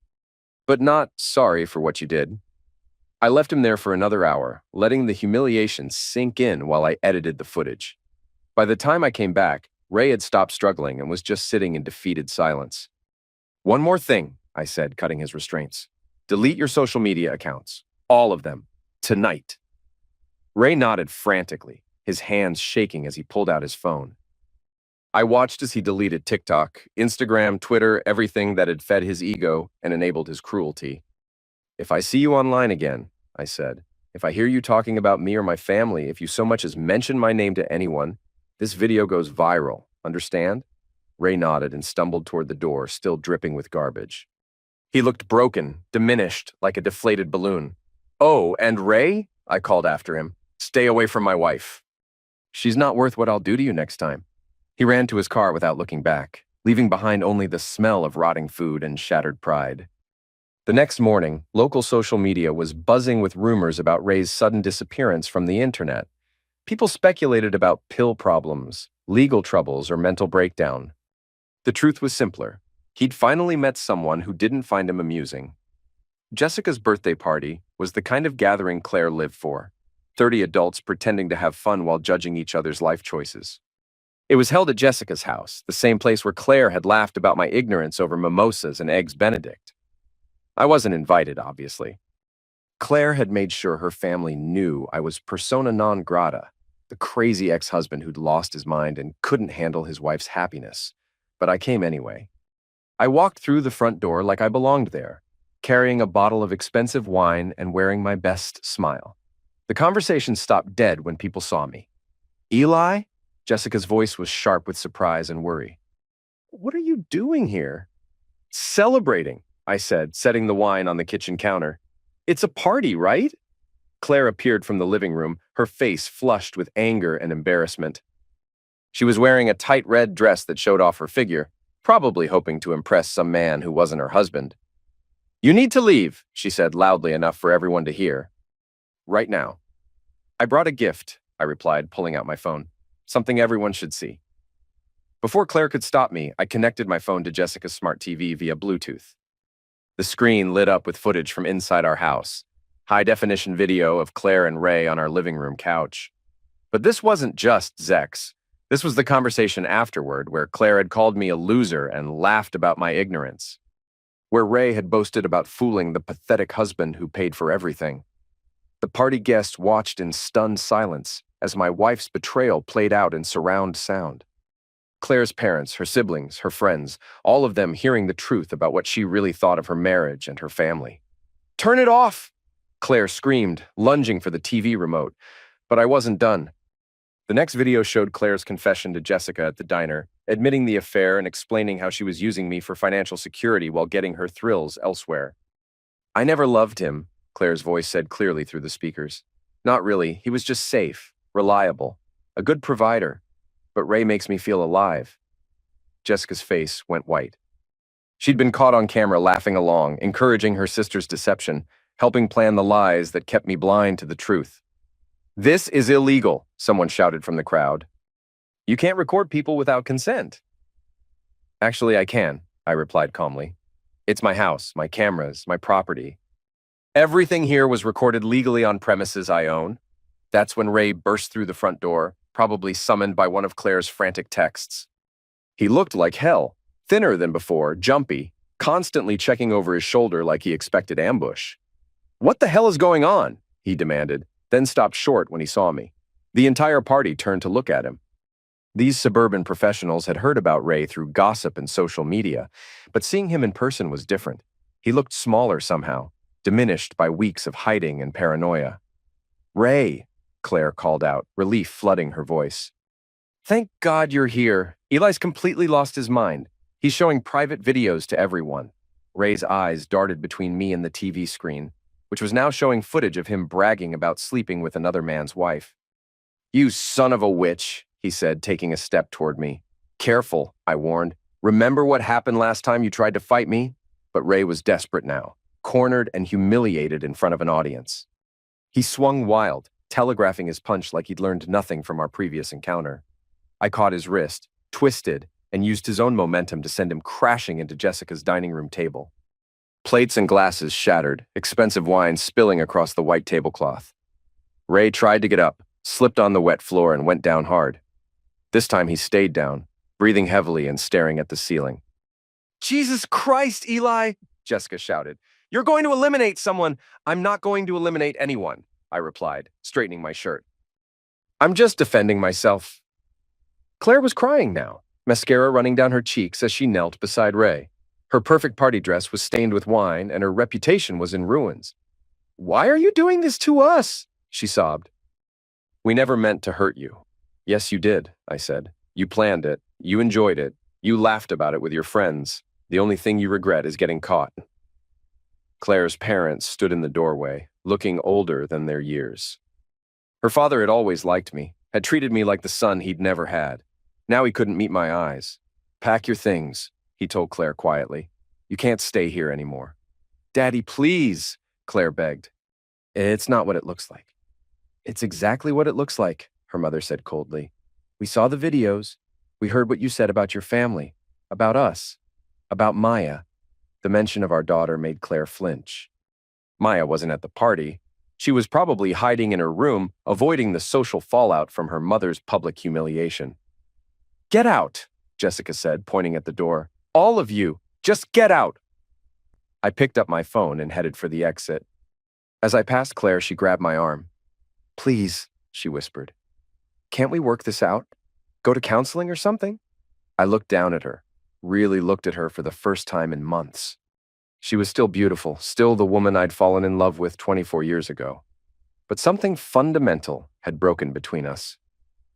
But not sorry for what you did. I left him there for another hour, letting the humiliation sink in while I edited the footage. By the time I came back, Ray had stopped struggling and was just sitting in defeated silence. One more thing, I said, cutting his restraints. Delete your social media accounts. All of them. Tonight. Ray nodded frantically, his hands shaking as he pulled out his phone. I watched as he deleted TikTok, Instagram, Twitter, everything that had fed his ego and enabled his cruelty. If I see you online again, I said, if I hear you talking about me or my family, if you so much as mention my name to anyone, this video goes viral, understand? Ray nodded and stumbled toward the door, still dripping with garbage. He looked broken, diminished, like a deflated balloon. Oh, and Ray? I called after him. Stay away from my wife. She's not worth what I'll do to you next time. He ran to his car without looking back, leaving behind only the smell of rotting food and shattered pride. The next morning, local social media was buzzing with rumors about Ray's sudden disappearance from the internet. People speculated about pill problems, legal troubles, or mental breakdown. The truth was simpler. He'd finally met someone who didn't find him amusing. Jessica's birthday party was the kind of gathering Claire lived for, 30 adults pretending to have fun while judging each other's life choices. It was held at Jessica's house, the same place where Claire had laughed about my ignorance over mimosas and eggs Benedict. I wasn't invited, obviously. Claire had made sure her family knew I was persona non grata, the crazy ex-husband who'd lost his mind and couldn't handle his wife's happiness. But I came anyway. I walked through the front door like I belonged there, carrying a bottle of expensive wine and wearing my best smile. The conversation stopped dead when people saw me. Eli? Jessica's voice was sharp with surprise and worry. What are you doing here? Celebrating, I said, setting the wine on the kitchen counter. It's a party, right? Claire appeared from the living room, her face flushed with anger and embarrassment. She was wearing a tight red dress that showed off her figure, probably hoping to impress some man who wasn't her husband. You need to leave, she said loudly enough for everyone to hear. Right now. I brought a gift, I replied, pulling out my phone. Something everyone should see. Before Claire could stop me, I connected my phone to Jessica's smart TV via Bluetooth. The screen lit up with footage from inside our house, high-definition video of Claire and Ray on our living room couch. But this wasn't just Zex. This was the conversation afterward, where Claire had called me a loser and laughed about my ignorance, where Ray had boasted about fooling the pathetic husband who paid for everything. The party guests watched in stunned silence as my wife's betrayal played out in surround sound. Claire's parents, her siblings, her friends, all of them hearing the truth about what she really thought of her marriage and her family. Turn it off! Claire screamed, lunging for the TV remote, but I wasn't done. The next video showed Claire's confession to Jessica at the diner, admitting the affair and explaining how she was using me for financial security while getting her thrills elsewhere. I never loved him, Claire's voice said clearly through the speakers. Not really, he was just safe, reliable, a good provider. But Ray makes me feel alive. Jessica's face went white. She'd been caught on camera laughing along, encouraging her sister's deception, helping plan the lies that kept me blind to the truth. This is illegal, someone shouted from the crowd. You can't record people without consent. Actually, I can, I replied calmly. It's my house, my cameras, my property. Everything here was recorded legally on premises I own. That's when Ray burst through the front door, probably summoned by one of Claire's frantic texts. He looked like hell, thinner than before, jumpy, constantly checking over his shoulder like he expected ambush. What the hell is going on? He demanded, then stopped short when he saw me. The entire party turned to look at him. These suburban professionals had heard about Ray through gossip and social media, but seeing him in person was different. He looked smaller somehow, diminished by weeks of hiding and paranoia. Ray, Claire called out, relief flooding her voice. Thank God you're here. Eli's completely lost his mind. He's showing private videos to everyone. Ray's eyes darted between me and the TV screen, which was now showing footage of him bragging about sleeping with another man's wife. You son of a witch, he said, taking a step toward me. Careful, I warned. Remember what happened last time you tried to fight me? But Ray was desperate now, cornered and humiliated in front of an audience. He swung wild, telegraphing his punch like he'd learned nothing from our previous encounter. I caught his wrist, twisted, and used his own momentum to send him crashing into Jessica's dining room table. Plates and glasses shattered, expensive wine spilling across the white tablecloth. Ray tried to get up, slipped on the wet floor, and went down hard. This time he stayed down, breathing heavily and staring at the ceiling. Jesus Christ, Eli! Jessica shouted. You're going to eliminate someone. I'm not going to eliminate anyone, I replied, straightening my shirt. I'm just defending myself. Claire was crying now, mascara running down her cheeks as she knelt beside Ray. Her perfect party dress was stained with wine, and her reputation was in ruins. Why are you doing this to us? She sobbed. We never meant to hurt you. Yes, you did, I said. You planned it. You enjoyed it. You laughed about it with your friends. The only thing you regret is getting caught. Claire's parents stood in the doorway, looking older than their years. Her father had always liked me, had treated me like the son he'd never had. Now he couldn't meet my eyes. Pack your things, he told Claire quietly. You can't stay here anymore. Daddy, please, Claire begged. It's not what it looks like. It's exactly what it looks like, her mother said coldly. We saw the videos. We heard what you said about your family, about us, about Maya. The mention of our daughter made Claire flinch. Maya wasn't at the party. She was probably hiding in her room, avoiding the social fallout from her mother's public humiliation. Get out, Jessica said, pointing at the door. All of you, just get out. I picked up my phone and headed for the exit. As I passed Claire, she grabbed my arm. Please, she whispered. Can't we work this out? Go to counseling or something? I looked down at her, really looked at her for the first time in months. She was still beautiful, still the woman I'd fallen in love with 24 years ago. But something fundamental had broken between us.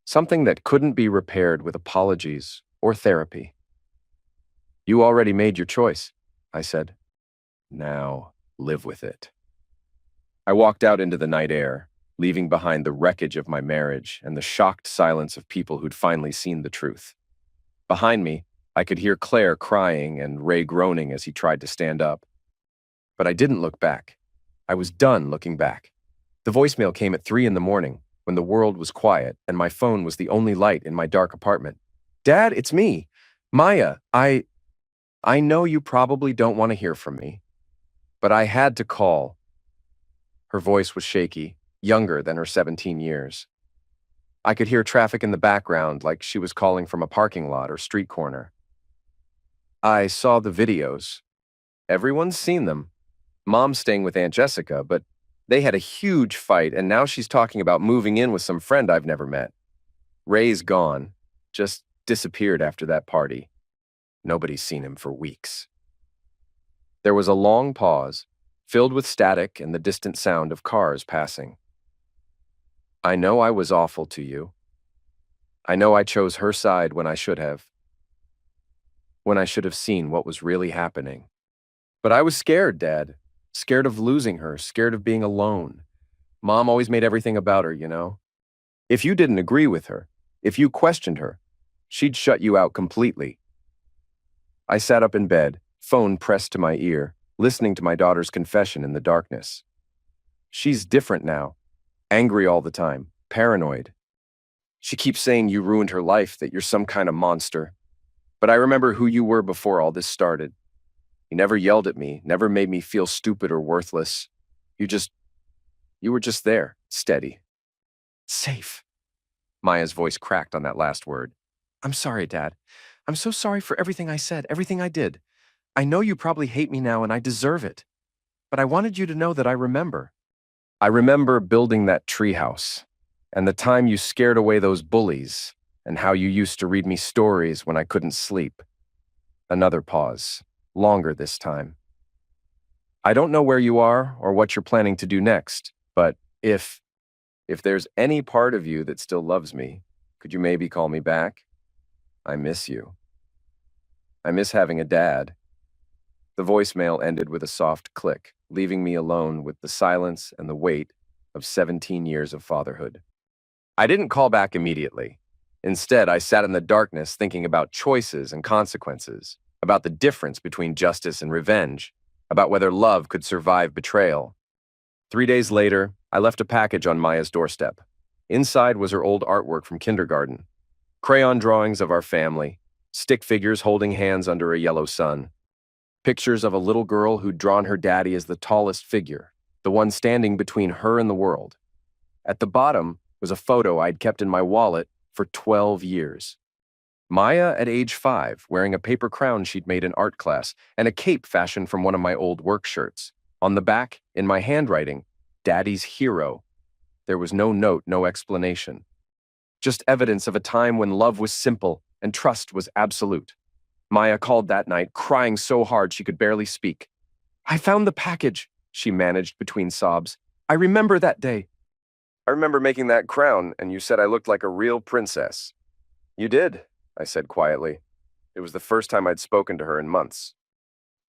Something that couldn't be repaired with apologies or therapy. You already made your choice, I said. Now, live with it. I walked out into the night air, leaving behind the wreckage of my marriage and the shocked silence of people who'd finally seen the truth. Behind me, I could hear Claire crying and Ray groaning as he tried to stand up. But I didn't look back. I was done looking back. The voicemail came at 3 a.m, when the world was quiet and my phone was the only light in my dark apartment. Dad, it's me. Maya, I know you probably don't want to hear from me, but I had to call. Her voice was shaky, younger than her 17 years. I could hear traffic in the background like she was calling from a parking lot or street corner. I saw the videos. Everyone's seen them. Mom's staying with Aunt Jessica, but they had a huge fight, and now she's talking about moving in with some friend I've never met. Ray's gone, just disappeared after that party. Nobody's seen him for weeks. There was a long pause, filled with static and the distant sound of cars passing. I know I was awful to you. I know I chose her side when I should have. When I should have seen what was really happening. But I was scared, Dad. Scared of losing her, scared of being alone. Mom always made everything about her, you know? If you didn't agree with her, if you questioned her, she'd shut you out completely. I sat up in bed, phone pressed to my ear, listening to my daughter's confession in the darkness. She's different now, angry all the time, paranoid. She keeps saying you ruined her life, that you're some kind of monster. But I remember who you were before all this started. You never yelled at me, never made me feel stupid or worthless. You were just there, steady. Safe. Maya's voice cracked on that last word. I'm sorry, Dad. I'm so sorry for everything I said, everything I did. I know you probably hate me now and I deserve it. But I wanted you to know that I remember. I remember building that treehouse, and the time you scared away those bullies, and how you used to read me stories when I couldn't sleep. Another pause. Longer this time. I don't know where you are or what you're planning to do next, but if there's any part of you that still loves me, could you maybe call me back? I miss you. I miss having a dad. The voicemail ended with a soft click, leaving me alone with the silence and the weight of 17 years of fatherhood. I didn't call back immediately. Instead, I sat in the darkness thinking about choices and consequences, about the difference between justice and revenge, about whether love could survive betrayal. 3 days later, I left a package on Maya's doorstep. Inside was her old artwork from kindergarten. Crayon drawings of our family, stick figures holding hands under a yellow sun. Pictures of a little girl who'd drawn her daddy as the tallest figure, the one standing between her and the world. At the bottom was a photo I'd kept in my wallet for 12 years. Maya at age 5, wearing a paper crown she'd made in art class and a cape fashioned from one of my old work shirts. On the back, in my handwriting, Daddy's hero. There was no note, no explanation. Just evidence of a time when love was simple and trust was absolute. Maya called that night, crying so hard she could barely speak. I found the package, she managed between sobs. I remember that day. I remember making that crown, and you said I looked like a real princess. You did, I said quietly. It was the first time I'd spoken to her in months.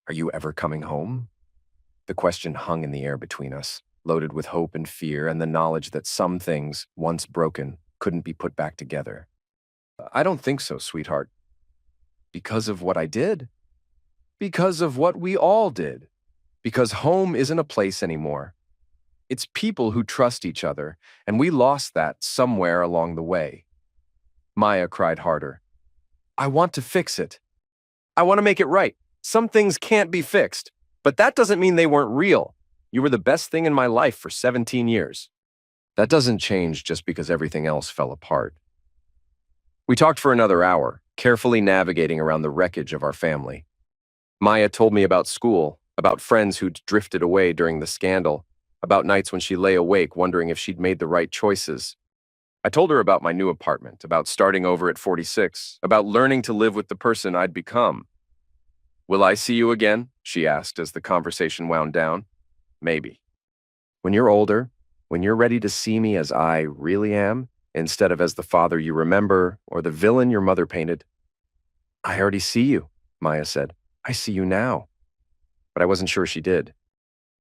Are you ever coming home? The question hung in the air between us, loaded with hope and fear and the knowledge that some things, once broken, couldn't be put back together. I don't think so, sweetheart. Because of what I did? Because of what we all did. Because home isn't a place anymore. It's people who trust each other, and we lost that somewhere along the way. Maya cried harder. I want to fix it. I want to make it right. Some things can't be fixed, but that doesn't mean they weren't real. You were the best thing in my life for 17 years. That doesn't change just because everything else fell apart. We talked for another hour, carefully navigating around the wreckage of our family. Maya told me about school, about friends who'd drifted away during the scandal, about nights when she lay awake wondering if she'd made the right choices. I told her about my new apartment, about starting over at 46, about learning to live with the person I'd become. "Will I see you again?" she asked as the conversation wound down. "Maybe. When you're older, when you're ready to see me as I really am, instead of as the father you remember or the villain your mother painted." "I already see you," Maya said. "I see you now." But I wasn't sure she did.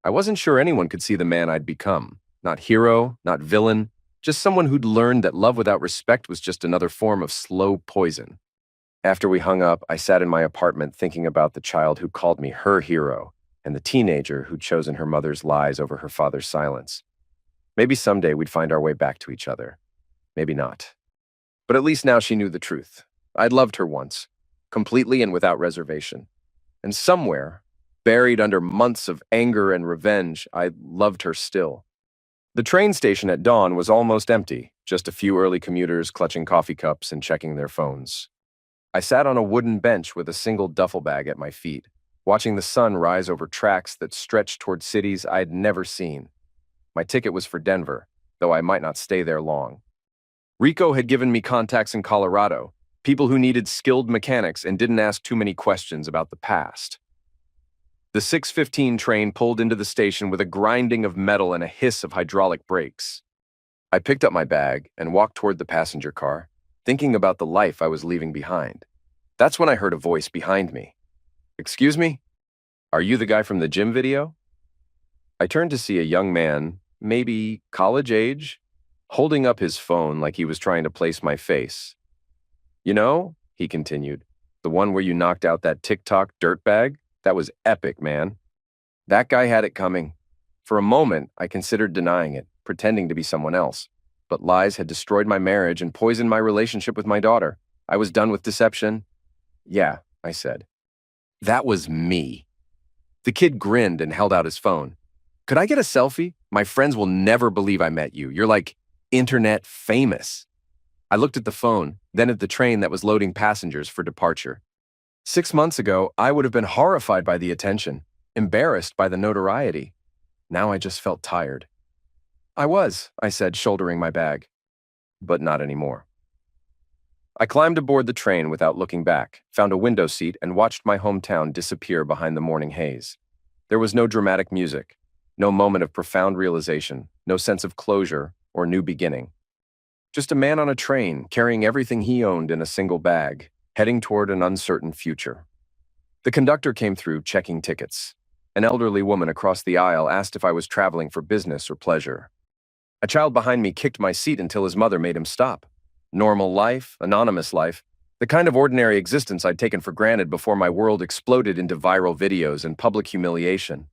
I wasn't sure anyone could see the man I'd become. Not hero, not villain, just someone who'd learned that love without respect was just another form of slow poison. After we hung up, I sat in my apartment thinking about the child who called me her hero and the teenager who'd chosen her mother's lies over her father's silence. Maybe someday we'd find our way back to each other. Maybe not. But at least now she knew the truth. I'd loved her once, completely and without reservation. And somewhere, buried under months of anger and revenge, I loved her still. The train station at dawn was almost empty, just a few early commuters clutching coffee cups and checking their phones. I sat on a wooden bench with a single duffel bag at my feet, watching the sun rise over tracks that stretched toward cities I'd never seen. My ticket was for Denver, though I might not stay there long. Rico had given me contacts in Colorado, people who needed skilled mechanics and didn't ask too many questions about the past. The 6:15 train pulled into the station with a grinding of metal and a hiss of hydraulic brakes. I picked up my bag and walked toward the passenger car, thinking about the life I was leaving behind. That's when I heard a voice behind me. "Excuse me? Are you the guy from the gym video?" I turned to see a young man, maybe college age, holding up his phone like he was trying to place my face. "You know," he continued, "the one where you knocked out that TikTok dirtbag? That was epic, man." That guy had it coming. For a moment, I considered denying it, pretending to be someone else. But lies had destroyed my marriage and poisoned my relationship with my daughter. I was done with deception. "Yeah," I said. "That was me." The kid grinned and held out his phone. "Could I get a selfie? My friends will never believe I met you. You're like internet famous." I looked at the phone, then at the train that was loading passengers for departure. 6 months ago, I would have been horrified by the attention, embarrassed by the notoriety. Now I just felt tired. I said, shouldering my bag. But not anymore. I climbed aboard the train without looking back, found a window seat, and watched my hometown disappear behind the morning haze. There was no dramatic music, no moment of profound realization, no sense of closure or new beginning. Just a man on a train, carrying everything he owned in a single bag, heading toward an uncertain future. The conductor came through, checking tickets. An elderly woman across the aisle asked if I was traveling for business or pleasure. A child behind me kicked my seat until his mother made him stop. Normal life, anonymous life, the kind of ordinary existence I'd taken for granted before my world exploded into viral videos and public humiliation.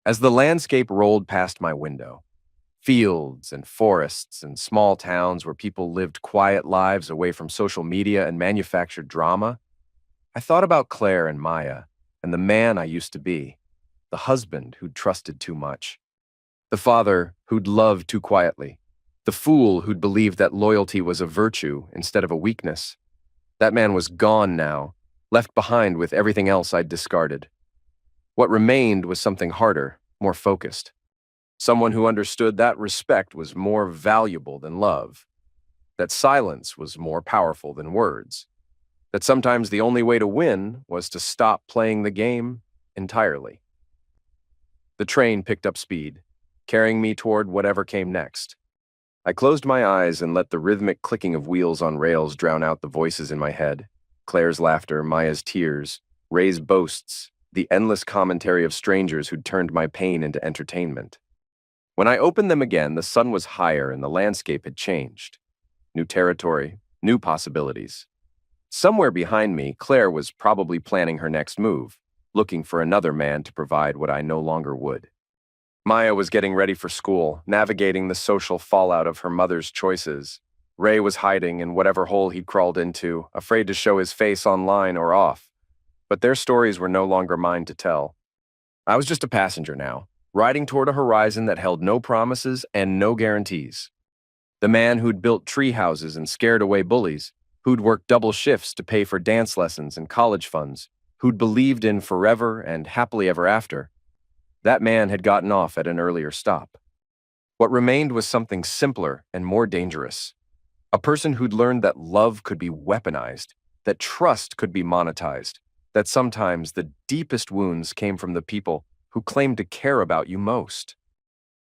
As the landscape rolled past my window, fields and forests and small towns where people lived quiet lives away from social media and manufactured drama, I thought about Claire and Maya and the man I used to be, the husband who'd trusted too much, the father who'd loved too quietly, the fool who'd believed that loyalty was a virtue instead of a weakness. That man was gone now, left behind with everything else I'd discarded. What remained was something harder, more focused. Someone who understood that respect was more valuable than love, that silence was more powerful than words, that sometimes the only way to win was to stop playing the game entirely. The train picked up speed, carrying me toward whatever came next. I closed my eyes and let the rhythmic clicking of wheels on rails drown out the voices in my head. Claire's laughter, Maya's tears, Ray's boasts, the endless commentary of strangers who'd turned my pain into entertainment. When I opened them again, the sun was higher and the landscape had changed. New territory, new possibilities. Somewhere behind me, Claire was probably planning her next move, looking for another man to provide what I no longer would. Maya was getting ready for school, navigating the social fallout of her mother's choices. Ray was hiding in whatever hole he'd crawled into, afraid to show his face online or off. But their stories were no longer mine to tell. I was just a passenger now, riding toward a horizon that held no promises and no guarantees. The man who'd built tree houses and scared away bullies who'd worked double shifts to pay for dance lessons and college funds, who'd believed in forever and happily ever after. That man had gotten off at an earlier stop. What remained was something simpler and more dangerous. A person who'd learned that love could be weaponized, that trust could be monetized, that sometimes the deepest wounds came from the people who claimed to care about you most.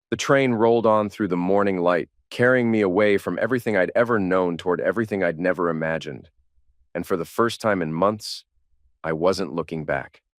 The train rolled on through the morning light, carrying me away from everything I'd ever known toward everything I'd never imagined. And for the first time in months, I wasn't looking back.